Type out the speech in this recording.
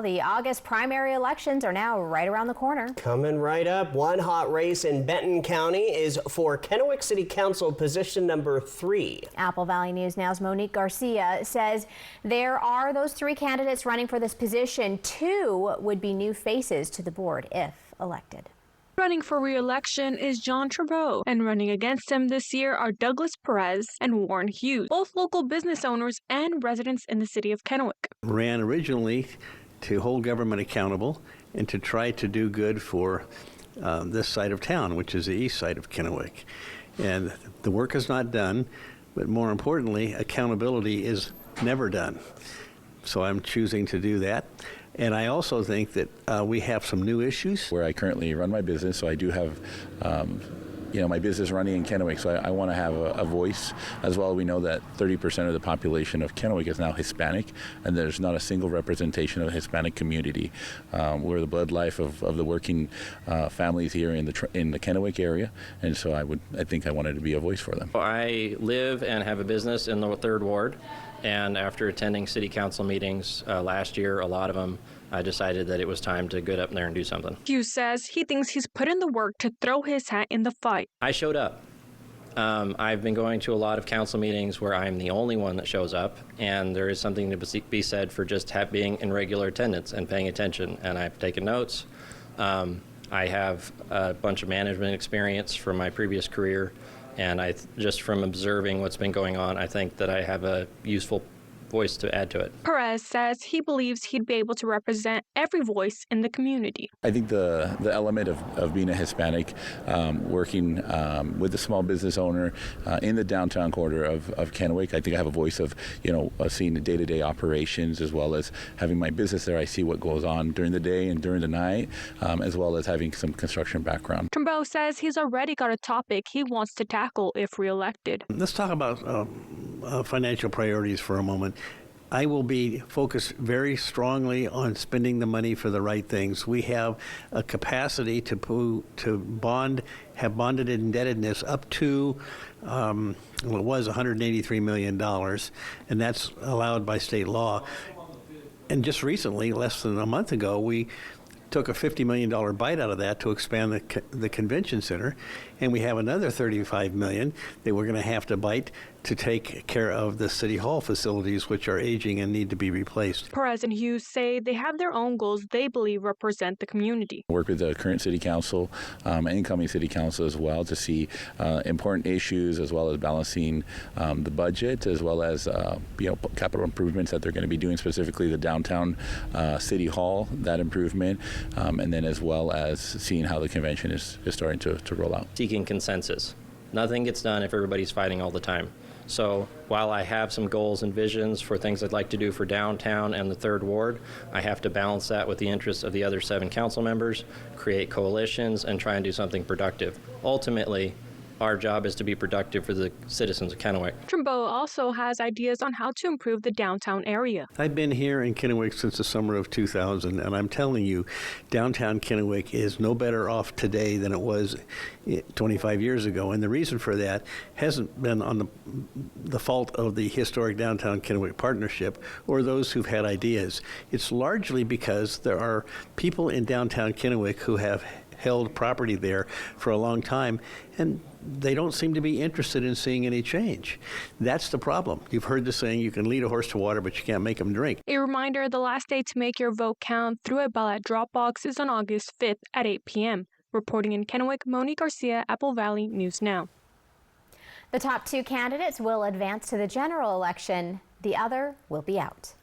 Well, the August primary elections are now right around the corner. Coming right up, one hot race in Benton County is for Kennewick City Council position number 3. Apple Valley News Now's Monique Garcia says there are those 3 candidates running for this position. 2 would be new faces to the board if elected. Running for re-election is John Trudeau, and running against him this year are Douglas Perez and Warren Hughes, both local business owners and residents in the city of Kennewick. Ran originally to hold government accountable and to try to do good for this side of town, which is the east side of Kennewick. And the work is not done, but more importantly, accountability is never done. So I'm choosing to do that. And I also think that we have some new issues. Where I currently run my business, so I do have my business running in Kennewick, so I want to have a voice as well. We know that 30% of the population of Kennewick is now Hispanic, and there's not a single representation of the Hispanic community. We're the blood life of the working families here in the Kennewick area, and so I think I wanted to be a voice for them. I live and have a business in the 3rd Ward, and after attending city council meetings last year, a lot of them, I decided that it was time to get up there and do something. Hughes says he thinks he's put in the work to throw his hat in the fight. I showed up. I've been going to a lot of council meetings where I'm the only one that shows up, and there is something to be said for just being in regular attendance and paying attention, and I've taken notes. I have a bunch of management experience from my previous career, and just from observing what's been going on, I think that I have a useful voice to add to it. Perez says he believes he'd be able to represent every voice in the community. I think the element of being a Hispanic, working with a small business owner in the downtown corridor of Kennewick, I think I have a voice of, seeing the day-to-day operations, as well as having my business there. I see what goes on during the day and during the night, as well as having some construction background. Trudeau says he's already got a topic he wants to tackle if reelected. Let's talk about financial priorities for a moment. I will be focused very strongly on spending the money for the right things. We have a capacity to have bonded indebtedness up to, it was $183 million, and that's allowed by state law. And just recently, less than a month ago, we took a $50 million bite out of that to expand the convention center, and we have another $35 million that we're going to have to bite to take care of the city hall facilities, which are aging and need to be replaced. Perez and Hughes say they have their own goals they believe represent the community. Work with the current city council and incoming city council as well to see important issues, as well as balancing the budget, as well as capital improvements that they're going to be doing, specifically the downtown city hall, that improvement, and then as well as seeing how the convention is starting to roll out. Seeking consensus. Nothing gets done if everybody's fighting all the time. So while I have some goals and visions for things I'd like to do for downtown and the 3rd Ward, I have to balance that with the interests of the other 7 council members, create coalitions, and try and do something productive. Ultimately, our job is to be productive for the citizens of Kennewick. Trudeau also has ideas on how to improve the downtown area. I've been here in Kennewick since the summer of 2000, and I'm telling you, downtown Kennewick is no better off today than it was 25 years ago. And the reason for that hasn't been on the fault of the historic downtown Kennewick partnership or those who've had ideas. It's largely because there are people in downtown Kennewick who have held property there for a long time, and they don't seem to be interested in seeing any change. That's the problem. You've heard the saying, you can lead a horse to water, but you can't make him drink. A reminder, the last day to make your vote count through a ballot drop box is on August 5th at 8 p.m. Reporting in Kennewick, Monique Garcia, Apple Valley News Now. The top 2 candidates will advance to the general election. The other will be out.